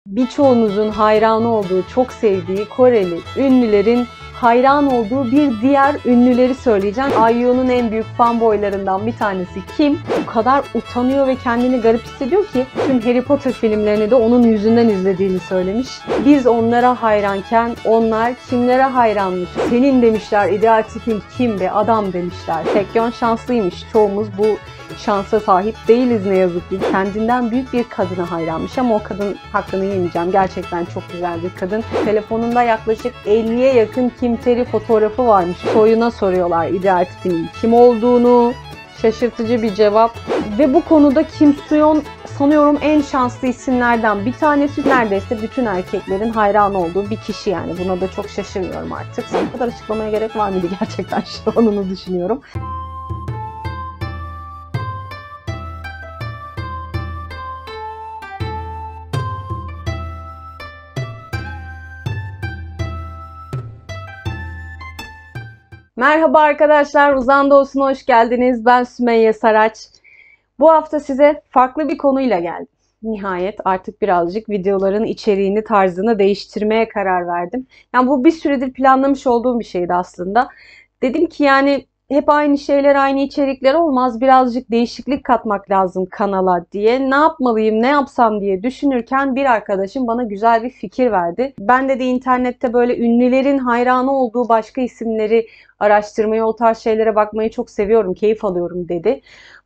Birçoğunuzun hayranı olduğu, çok sevdiği Koreli ünlülerin hayran olduğu bir diğer ünlüleri söyleyeceğim. IU'nun en büyük fanboylarından bir tanesi Kim. O kadar utanıyor ve kendini garip hissediyor ki tüm Harry Potter filmlerini de onun yüzünden izlediğini söylemiş. Biz onlara hayranken onlar kimlere hayranmış? Senin demişler, ideal tipin kim be adam demişler. Taecyeon şanslıymış. Çoğumuz bu şansa sahip değiliz ne yazık ki. Kendinden büyük bir kadına hayranmış ama o kadın hakkını yemeyeceğim. Gerçekten çok güzel bir kadın. Telefonunda yaklaşık 50'ye yakın Kim Tae-ri fotoğrafı varmış. Soyuna soruyorlar ideal tipinin kim olduğunu. Şaşırtıcı bir cevap. Ve bu konuda Kim Soo-yeon sanıyorum en şanslı isimlerden bir tanesi. Neredeyse bütün erkeklerin hayran olduğu bir kişi yani. Buna da çok şaşırmıyorum artık. Bu kadar açıklamaya gerek var mıydı gerçekten şu an onu düşünüyorum. Merhaba arkadaşlar, Uzan Doğusu'na hoş geldiniz. Ben Sümeyye Saraç. Bu hafta size farklı bir konuyla geldim. Nihayet artık birazcık videoların içeriğini, tarzını değiştirmeye karar verdim. Yani bu bir süredir planlamış olduğum bir şeydi aslında. Dedim ki yani hep aynı şeyler, aynı içerikler olmaz. Birazcık değişiklik katmak lazım kanala diye. Ne yapmalıyım, ne yapsam diye düşünürken bir arkadaşım bana güzel bir fikir verdi. Ben de internette böyle ünlülerin hayranı olduğu başka isimleri araştırmayı, o tarz şeylere bakmayı çok seviyorum, keyif alıyorum dedi.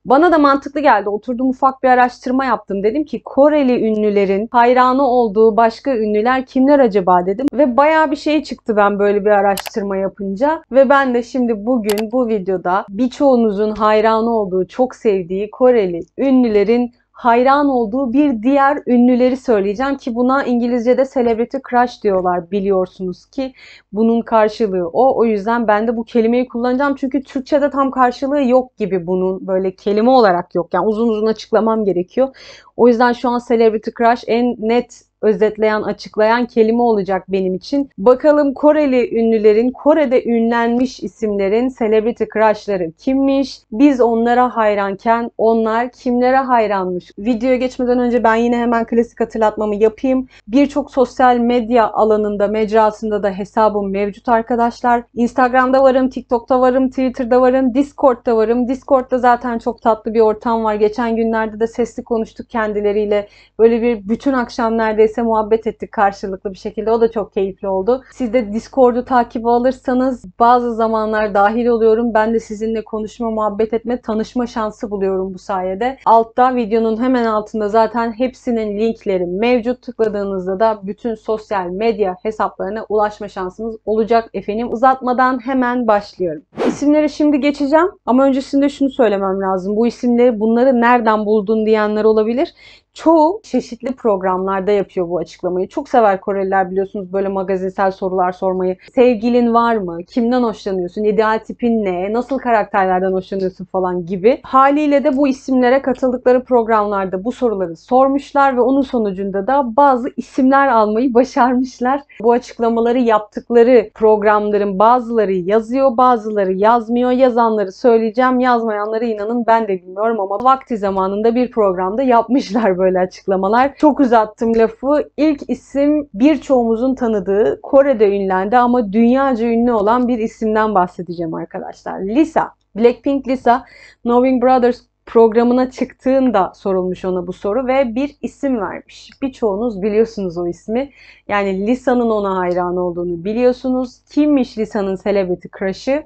Bana da mantıklı geldi. Oturdum ufak bir araştırma yaptım. Dedim ki Koreli ünlülerin hayranı olduğu başka ünlüler kimler acaba dedim. Ve bayağı bir şey çıktı ben böyle bir araştırma yapınca. Ve ben de şimdi bugün bu videoda birçoğunuzun hayranı olduğu, çok sevdiği Koreli ünlülerin hayran olduğu bir diğer ünlüleri söyleyeceğim ki buna İngilizce'de celebrity crush diyorlar biliyorsunuz ki bunun karşılığı o. O yüzden ben de bu kelimeyi kullanacağım çünkü Türkçe'de tam karşılığı yok gibi bunun böyle kelime olarak yok. Yani uzun uzun açıklamam gerekiyor. O yüzden şu an celebrity crush en net özetleyen, açıklayan kelime olacak benim için. Bakalım Koreli ünlülerin, Kore'de ünlenmiş isimlerin celebrity crushları kimmiş? Biz onlara hayranken onlar kimlere hayranmış? Videoya geçmeden önce ben yine hemen klasik hatırlatmamı yapayım. Birçok sosyal medya alanında, mecrasında da hesabım mevcut arkadaşlar. Instagram'da varım, TikTok'ta varım, Twitter'da varım, Discord'da varım. Discord'da zaten çok tatlı bir ortam var. Geçen günlerde de sesli konuştuk kendileriyle. Böyle bir bütün akşam neredeyse muhabbet ettik karşılıklı bir şekilde. O da çok keyifli oldu. Siz de Discord'u takip alırsanız bazı zamanlar dahil oluyorum. Ben de sizinle konuşma, muhabbet etme, tanışma şansı buluyorum bu sayede. Altta videonun hemen altında zaten hepsinin linkleri mevcut. Tıkladığınızda da bütün sosyal medya hesaplarına ulaşma şansınız olacak efendim. Uzatmadan hemen başlıyorum. İsimleri şimdi geçeceğim ama öncesinde şunu söylemem lazım. Bu isimleri bunları nereden buldun diyenler olabilir. Çoğu çeşitli programlarda yapıyor bu açıklamayı. Çok sever Koreliler biliyorsunuz böyle magazinsel sorular sormayı. Sevgilin var mı? Kimden hoşlanıyorsun? İdeal tipin ne? Nasıl karakterlerden hoşlanıyorsun falan gibi. Haliyle de bu isimlere katıldıkları programlarda bu soruları sormuşlar ve onun sonucunda da bazı isimler almayı başarmışlar. Bu açıklamaları yaptıkları programların bazıları yazıyor, bazıları yazmıyor. Yazanları söyleyeceğim, yazmayanları inanın ben de bilmiyorum ama vakti zamanında bir programda yapmışlar böyle açıklamalar. Çok uzattım lafı. İlk isim birçoğumuzun tanıdığı, Kore'de ünlendi ama dünyaca ünlü olan bir isimden bahsedeceğim arkadaşlar. Lisa. Blackpink Lisa, Knowing Brothers programına çıktığında sorulmuş ona bu soru ve bir isim vermiş. Birçoğunuz biliyorsunuz o ismi. Yani Lisa'nın ona hayran olduğunu biliyorsunuz. Kimmiş Lisa'nın celebrity crush'ı?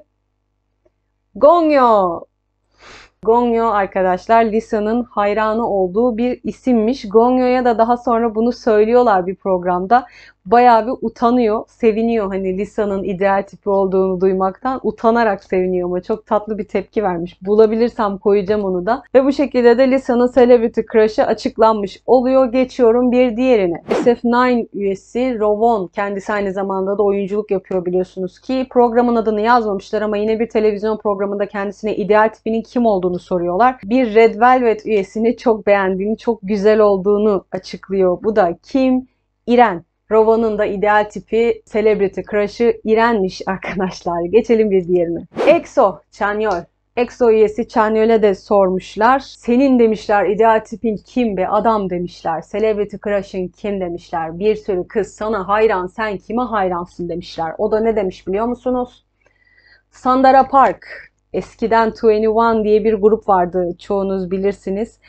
Gongyo. Gongyo arkadaşlar Lisa'nın hayranı olduğu bir isimmiş. Gongyo'ya da daha sonra bunu söylüyorlar bir programda. Bayağı bir utanıyor, seviniyor hani Lisa'nın ideal tipi olduğunu duymaktan. Utanarak seviniyor ama çok tatlı bir tepki vermiş. Bulabilirsem koyacağım onu da. Ve bu şekilde de Lisa'nın celebrity crush'ı açıklanmış oluyor. Geçiyorum bir diğerine. SF9 üyesi Rovon. Kendisi aynı zamanda da oyunculuk yapıyor biliyorsunuz ki. Programın adını yazmamışlar ama yine bir televizyon programında kendisine ideal tipinin kim olduğunu soruyorlar. Bir Red Velvet üyesini çok beğendiğini, çok güzel olduğunu açıklıyor. Bu da kim? İren. Rovon'un da ideal tipi celebrity crush'ı İren'miş arkadaşlar. Geçelim bir diğerine. EXO, Chanyeol. EXO üyesi Chanyeol'e de sormuşlar. Senin demişler ideal tipin kim be adam demişler. Celebrity crush'ın kim demişler. Bir sürü kız sana hayran, sen kime hayransın demişler. O da ne demiş biliyor musunuz? Sandara Park. Eskiden 21 diye bir grup vardı. Çoğunuz bilirsiniz.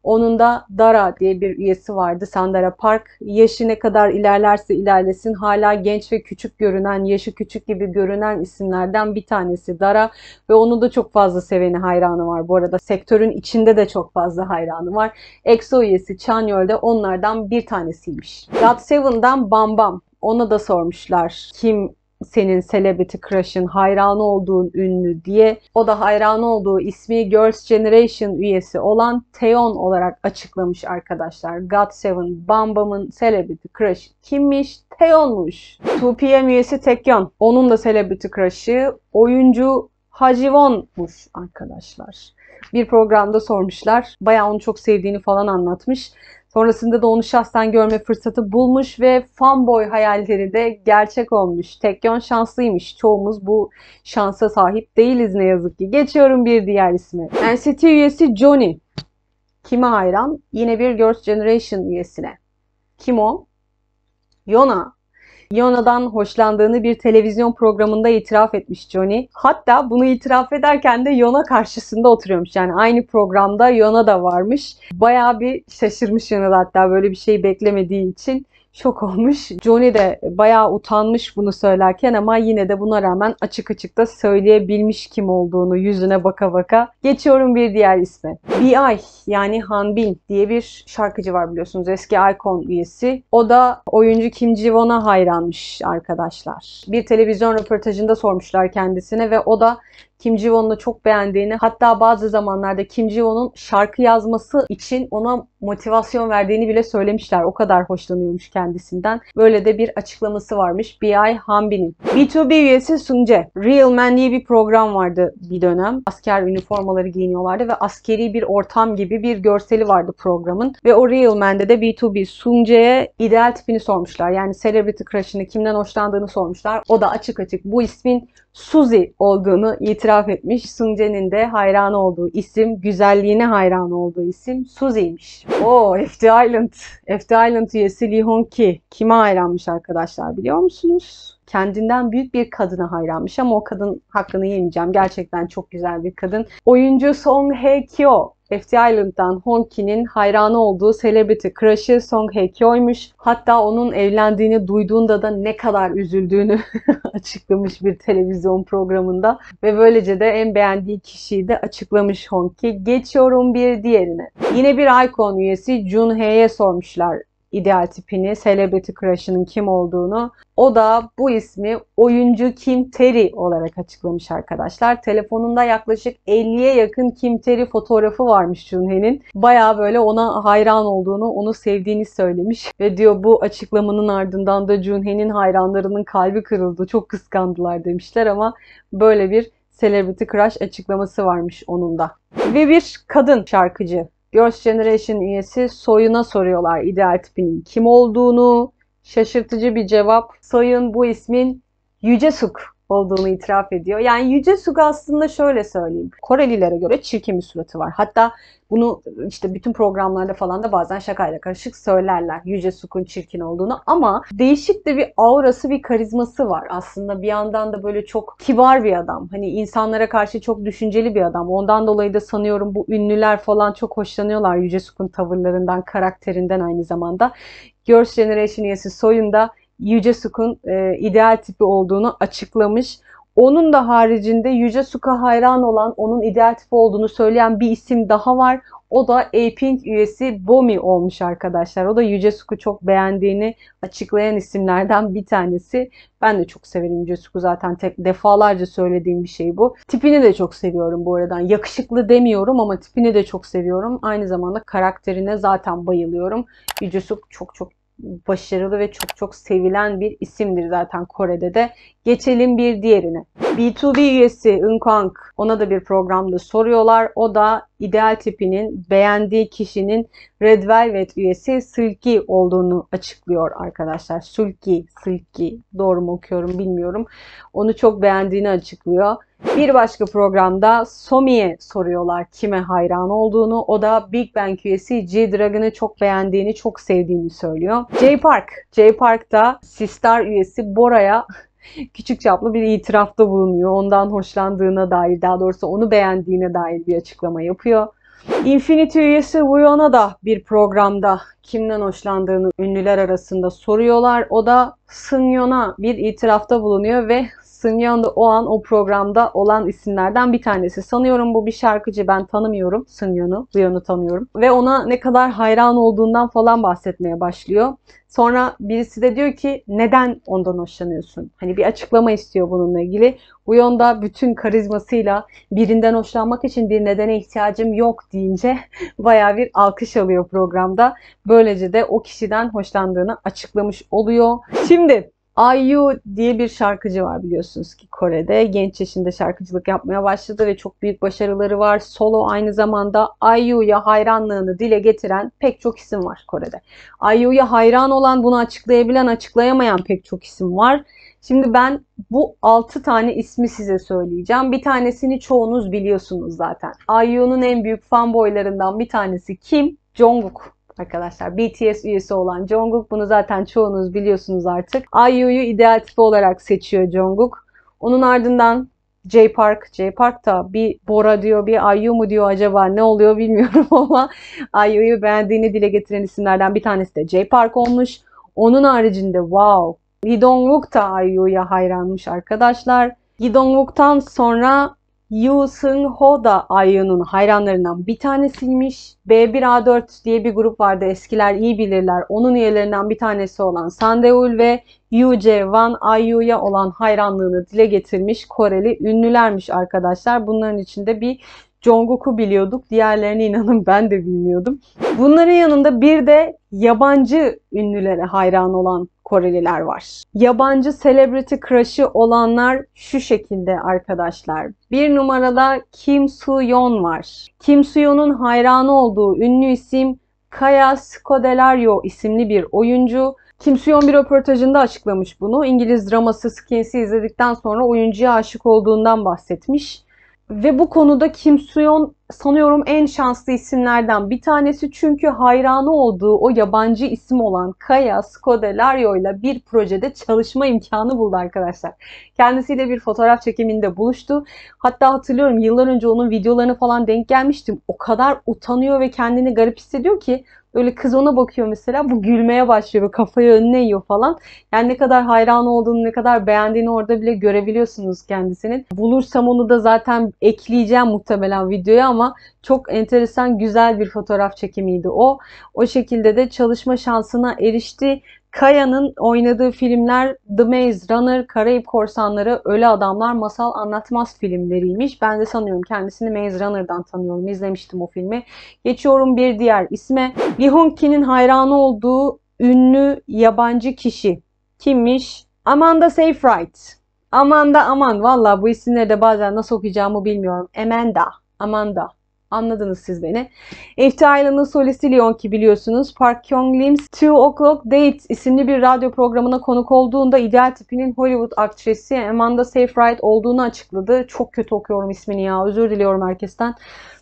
Onun da Dara diye bir üyesi vardı. Sandara Park. Yaşı ne kadar ilerlerse ilerlesin hala genç ve küçük görünen, yaşı küçük gibi görünen isimlerden bir tanesi Dara. Ve onu da çok fazla seveni, hayranı var. Bu arada sektörün içinde de çok fazla hayranı var. EXO üyesi Chanyeol de onlardan bir tanesiymiş. GOT7'dan Bam Bam. Ona da sormuşlar. Kim senin celebrity crush'ın, hayranı olduğun ünlü diye. O da hayranı olduğu ismi Girls' Generation üyesi olan Taeyeon olarak açıklamış arkadaşlar. GOT7 Bam Bam'ın celebrity crush kimmiş? Taeyeon'muş. 2PM üyesi Taecyeon. Onun da celebrity crush'ı oyuncu Ha Ji-won'muş arkadaşlar. Bir programda sormuşlar. Bayağı onu çok sevdiğini falan anlatmış. Sonrasında da onu şahsen görme fırsatı bulmuş ve fanboy hayalleri de gerçek olmuş. Taecyeon şanslıymış. Çoğumuz bu şansa sahip değiliz ne yazık ki. Geçiyorum bir diğer isme. NCT üyesi Johnny. Kime hayran? Yine bir Girls' Generation üyesine. Kim o? Yona. Yona'dan hoşlandığını bir televizyon programında itiraf etmiş Johnny. Hatta bunu itiraf ederken de Yona karşısında oturuyormuş. Yani aynı programda Yona da varmış. Bayağı bir şaşırmış Yona da, hatta böyle bir şey beklemediği için şok olmuş. Johnny de bayağı utanmış bunu söylerken ama yine de buna rağmen açık açık da söyleyebilmiş kim olduğunu yüzüne baka baka. Geçiyorum bir diğer isme. B.I. yani Hanbin diye bir şarkıcı var biliyorsunuz. Eski iKON üyesi. O da oyuncu Kim Ji-won'a hayranmış arkadaşlar. Bir televizyon röportajında sormuşlar kendisine ve o da Kim Ji-won'u çok beğendiğini, hatta bazı zamanlarda Kim Ji-won'un şarkı yazması için ona motivasyon verdiğini bile söylemişler. O kadar hoşlanıyormuş kendisinden. Böyle de bir açıklaması varmış B.I. Hanbin'in. B2B üyesi Sunje. Real Man diye bir program vardı bir dönem. Asker üniformaları giyiniyorlardı ve askeri bir ortam gibi bir görseli vardı programın. Ve o Real Man'de de B2B Sunje'ye ideal tipini sormuşlar. Yani celebrity crush'ını, kimden hoşlandığını sormuşlar. O da açık açık bu ismin Suzy olduğunu itiraf etmiş. Sunje'nin de hayranı olduğu isim, güzelliğine hayran olduğu isim Suzy'ymiş. Oo, FT Island. FT Island üyesi Lee Hong-ki. Kime hayranmış arkadaşlar biliyor musunuz? Kendinden büyük bir kadına hayranmış ama o kadın hakkını yemeyeceğim. Gerçekten çok güzel bir kadın. Oyuncu Song Hye-kyo. FT Island'dan Hong-ki'nin hayranı olduğu celebrity crush'ı Song Hye-kyo'ymuş. Hatta onun evlendiğini duyduğunda da ne kadar üzüldüğünü açıklamış bir televizyon programında. Ve böylece de en beğendiği kişiyi de açıklamış Hong-ki. Geçiyorum bir diğerine. Yine bir iKON üyesi Junhae'ye sormuşlar ideal tipini, celebrity crush'ının kim olduğunu. O da bu ismi oyuncu Kim Tae-ri olarak açıklamış arkadaşlar. Telefonunda yaklaşık 50'ye yakın Kim Tae-ri fotoğrafı varmış Junhae'nin. Bayağı böyle ona hayran olduğunu, onu sevdiğini söylemiş. Ve diyor bu açıklamanın ardından da Junhae'nin hayranlarının kalbi kırıldı. Çok kıskandılar demişler ama böyle bir celebrity crush açıklaması varmış onun da. Ve bir kadın şarkıcı. Girls' Generation üyesi Soyun'a soruyorlar ideal tipinin kim olduğunu. Şaşırtıcı bir cevap. Soyun bu ismin Yücesuk olduğunu itiraf ediyor. Yani Yücesuk aslında şöyle söyleyeyim. Korelilere göre çirkin bir suratı var. Hatta bunu işte bütün programlarda falan da bazen şakayla karışık söylerler. Yücesuk'un çirkin olduğunu ama değişik de bir aurası, bir karizması var. Aslında bir yandan da böyle çok kibar bir adam. Hani insanlara karşı çok düşünceli bir adam. Ondan dolayı da sanıyorum bu ünlüler falan çok hoşlanıyorlar Yücesuk'un tavırlarından, karakterinden aynı zamanda. Girls' Generation üyesi Soyun da Yücesuk'un ideal tipi olduğunu açıklamış. Onun da haricinde Yücesuk'a hayran olan, onun ideal tipi olduğunu söyleyen bir isim daha var. O da A-Pink üyesi Bomi olmuş arkadaşlar. O da Yücesuk'u çok beğendiğini açıklayan isimlerden bir tanesi. Ben de çok severim Yücesuk'u, zaten defalarca söylediğim bir şey bu. Tipini de çok seviyorum bu arada. Yakışıklı demiyorum ama tipini de çok seviyorum. Aynı zamanda karakterine zaten bayılıyorum. Yücesuk çok çok başarılı ve çok çok sevilen bir isimdir zaten Kore'de de. Geçelim bir diğerine. B2B üyesi Eunkwang. Ona da bir programda soruyorlar. O da ideal tipinin, beğendiği kişinin Red Velvet üyesi Sulki olduğunu açıklıyor arkadaşlar. Sulki. Doğru mu okuyorum bilmiyorum. Onu çok beğendiğini açıklıyor. Bir başka programda Somi'ye soruyorlar kime hayran olduğunu. O da Big Bang üyesi G-Dragon'ı çok beğendiğini, çok sevdiğini söylüyor. Jay Park da Sistar üyesi Bora'ya küçük çaplı bir itirafta bulunuyor. Ondan hoşlandığına dair, daha doğrusu onu beğendiğine dair bir açıklama yapıyor. Infinity üyesi Wooyeon'a da bir programda kimden hoşlandığını ünlüler arasında soruyorlar. O da Seungyeon'a bir itirafta bulunuyor ve Seungyeon da o an o programda olan isimlerden bir tanesi. Sanıyorum bu bir şarkıcı, ben tanımıyorum Seungyeon'u, Wooyeon'u tanıyorum. Ve ona ne kadar hayran olduğundan falan bahsetmeye başlıyor. Sonra birisi de diyor ki neden ondan hoşlanıyorsun? Hani bir açıklama istiyor bununla ilgili. Wooyeon da bütün karizmasıyla birinden hoşlanmak için bir nedene ihtiyacım yok deyince bayağı bir alkış alıyor programda. Böylece de o kişiden hoşlandığını açıklamış oluyor. Şimdi IU diye bir şarkıcı var biliyorsunuz ki Kore'de. Genç yaşında şarkıcılık yapmaya başladı ve çok büyük başarıları var. Solo aynı zamanda IU'ya hayranlığını dile getiren pek çok isim var Kore'de. IU'ya hayran olan, bunu açıklayabilen, açıklayamayan pek çok isim var. Şimdi ben bu 6 tane ismi size söyleyeceğim. Bir tanesini çoğunuz biliyorsunuz zaten. IU'nun en büyük fanboylarından bir tanesi kim? Jungkook. Arkadaşlar BTS üyesi olan Jungkook, bunu zaten çoğunuz biliyorsunuz artık. IU'yu ideal tipi olarak seçiyor Jungkook. Onun ardından Jay Park da bir Bora diyor, bir IU mu diyor, acaba ne oluyor bilmiyorum ama IU'yu beğendiğini dile getiren isimlerden bir tanesi de Jay Park olmuş. Onun haricinde wow, Lee Dong-wook da IU'ya hayranmış arkadaşlar. Lee Dong-wook'tan sonra Yoo Seung-ho da IU'nun hayranlarından bir tanesiymiş. B1A4 diye bir grup vardı, eskiler iyi bilirler. Onun üyelerinden bir tanesi olan Sandeul ve Yoo Jae-won IU'ya olan hayranlığını dile getirmiş Koreli ünlülermiş arkadaşlar. Bunların içinde bir Jungkook'u biliyorduk. Diğerlerini inanın ben de bilmiyordum. Bunların yanında bir de yabancı ünlülere hayran olan Koreliler var. Yabancı celebrity crush'ı olanlar şu şekilde arkadaşlar. Bir numarada Kim Soo-yeon var. Kim Soo-yeon'un hayranı olduğu ünlü isim Kaya Scodelario isimli bir oyuncu. Kim Soo-yeon bir röportajında açıklamış bunu. İngiliz draması Skins'i izledikten sonra oyuncuya aşık olduğundan bahsetmiş. Ve bu konuda Kim Soo-yeon sanıyorum en şanslı isimlerden bir tanesi, çünkü hayranı olduğu o yabancı isim olan Kaya Scodelario ile bir projede çalışma imkanı buldu arkadaşlar. Kendisiyle bir fotoğraf çekiminde buluştu. Hatta hatırlıyorum, yıllar önce onun videolarını falan denk gelmiştim. O kadar utanıyor ve kendini garip hissediyor ki böyle kız ona bakıyor mesela, bu gülmeye başlıyor, kafayı önüne yiyor falan. Yani ne kadar hayran olduğunu, ne kadar beğendiğini orada bile görebiliyorsunuz kendisinin. Bulursam onu da zaten ekleyeceğim muhtemelen videoya ama çok enteresan, güzel bir fotoğraf çekimiydi o. O şekilde de çalışma şansına erişti. Kaya'nın oynadığı filmler The Maze Runner, Karayip Korsanları, Ölü Adamlar, Masal Anlatmaz filmleriymiş. Ben de sanıyorum kendisini Maze Runner'dan tanıyorum. İzlemiştim o filmi. Geçiyorum bir diğer isme. Lee Hong-ki'nin hayranı olduğu ünlü yabancı kişi kimmiş? Amanda Seyfried. Aman valla bu isimleri de bazen nasıl okuyacağımı bilmiyorum. Amanda. Anladınız siz beni. F.T. Island'ın solisti Leonki biliyorsunuz. Park Kyung-lim's Two O'Clock Date isimli bir radyo programına konuk olduğunda ideal tipinin Hollywood aktrisi Amanda Seyfried olduğunu açıkladı. Çok kötü okuyorum ismini ya. Özür diliyorum herkesten.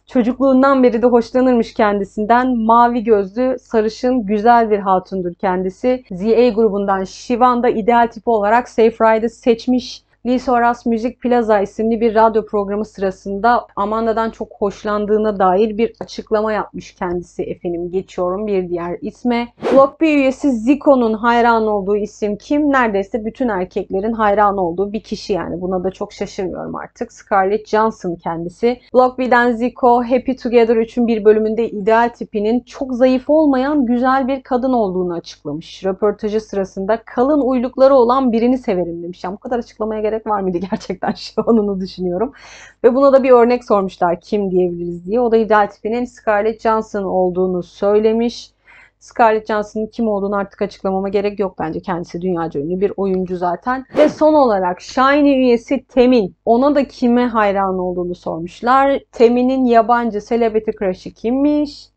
Çocukluğundan beri de hoşlanırmış kendisinden. Mavi gözlü, sarışın, güzel bir hatundur kendisi. ZA grubundan Sivan da ideal tipi olarak Seyfried'i seçmiş. Lee Soras Music Plaza isimli bir radyo programı sırasında Amanda'dan çok hoşlandığına dair bir açıklama yapmış kendisi efendim. Geçiyorum bir diğer isme. Block B üyesi Zico'nun hayran olduğu isim kim? Neredeyse bütün erkeklerin hayran olduğu bir kişi yani. Buna da çok şaşırmıyorum artık. Scarlett Johansson kendisi. Block B'den Zico, Happy Together 3'ün bir bölümünde ideal tipinin çok zayıf olmayan güzel bir kadın olduğunu açıklamış. Röportajı sırasında kalın uylukları olan birini severim demiş. Yani bu kadar açıklamaya gerek var mıydı gerçekten, şu an onu düşünüyorum. Ve buna da bir örnek sormuşlar kim diyebiliriz diye. O da ideal tipinin Scarlett Johansson olduğunu söylemiş. Scarlett Johansson'ın kim olduğunu artık açıklamama gerek yok bence. Kendisi dünyaca ünlü bir oyuncu zaten. Ve son olarak SHINee üyesi Temin. Ona da kime hayran olduğunu sormuşlar. Temin'in yabancı celebrity crush'ı kimmiş?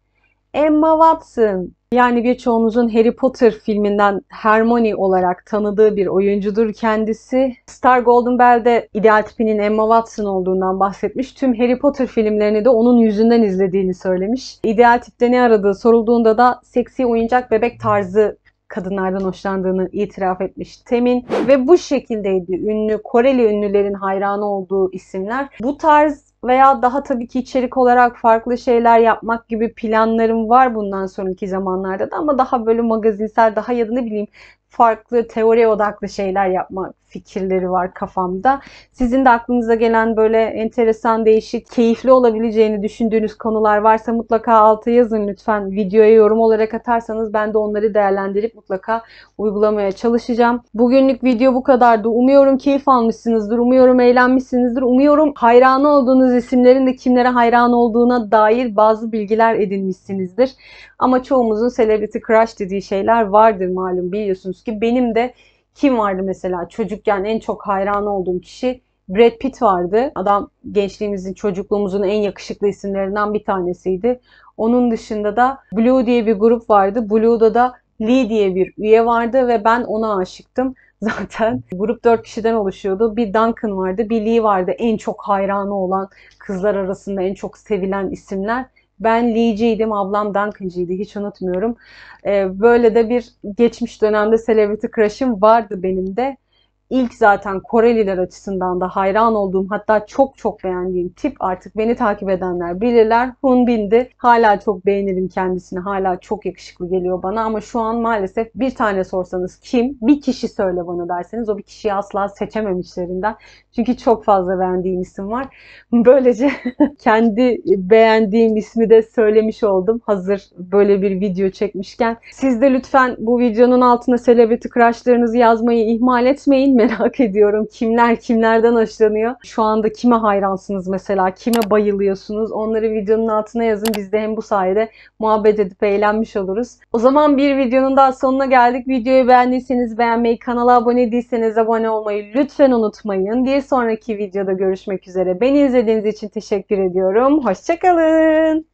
Emma Watson. Yani birçoğunuzun Harry Potter filminden Hermione olarak tanıdığı bir oyuncudur kendisi. Star Golden Bell'de ideal tipinin Emma Watson olduğundan bahsetmiş. Tüm Harry Potter filmlerini de onun yüzünden izlediğini söylemiş. İdeal tipte ne aradığı sorulduğunda da seksi oyuncak bebek tarzı kadınlardan hoşlandığını itiraf etmiş Temin. Ve bu şekildeydi ünlü Koreli ünlülerin hayranı olduğu isimler. Bu tarz veya daha tabii ki içerik olarak farklı şeyler yapmak gibi planlarım var bundan sonraki zamanlarda da, ama daha böyle magazinsel, daha ya da ne bileyim farklı teori odaklı şeyler yapma fikirleri var kafamda. Sizin de aklınıza gelen böyle enteresan, değişik, keyifli olabileceğini düşündüğünüz konular varsa mutlaka alta yazın lütfen. Videoya yorum olarak atarsanız ben de onları değerlendirip mutlaka uygulamaya çalışacağım. Bugünlük video bu kadardı. Umuyorum keyif almışsınızdır. Umuyorum eğlenmişsinizdir. Umuyorum hayranı olduğunuz isimlerin de kimlere hayran olduğuna dair bazı bilgiler edinmişsinizdir. Ama çoğumuzun celebrity crush dediği şeyler vardır malum, biliyorsunuz ki. Benim de kim vardı mesela çocukken en çok hayran olduğum kişi Brad Pitt vardı. Adam gençliğimizin, çocukluğumuzun en yakışıklı isimlerinden bir tanesiydi. Onun dışında da Blue diye bir grup vardı. Blue'da da Lee diye bir üye vardı ve ben ona aşıktım. Zaten grup 4 kişiden oluşuyordu. Bir Duncan vardı, bir Lee vardı. En çok hayranı olan, kızlar arasında en çok sevilen isimler. Ben Lee'ciydim, ablam Duncan'cıydı, hiç unutmuyorum. Böyle de bir geçmiş dönemde celebrity crush'ım vardı benim de. İlk zaten Koreliler açısından da hayran olduğum, hatta çok çok beğendiğim tip, artık beni takip edenler bilirler, Hoon Bin'di. Hala çok beğenirim kendisini. Hala çok yakışıklı geliyor bana ama şu an maalesef bir tane sorsanız kim? Bir kişi söyle bana derseniz o bir kişiyi asla seçemem içlerinden. Çünkü çok fazla beğendiğim isim var. Böylece kendi beğendiğim ismi de söylemiş oldum. Hazır böyle bir video çekmişken. Siz de lütfen bu videonun altına celebrity crushlarınızı yazmayı ihmal etmeyin. Merak ediyorum kimler kimlerden hoşlanıyor. Şu anda kime hayransınız mesela? Kime bayılıyorsunuz? Onları videonun altına yazın. Biz de hem bu sayede muhabbet edip eğlenmiş oluruz. O zaman bir videonun daha sonuna geldik. Videoyu beğendiyseniz beğenmeyi, kanala abone değilseniz abone olmayı lütfen unutmayın. Bir sonraki videoda görüşmek üzere. Beni izlediğiniz için teşekkür ediyorum. Hoşça kalın.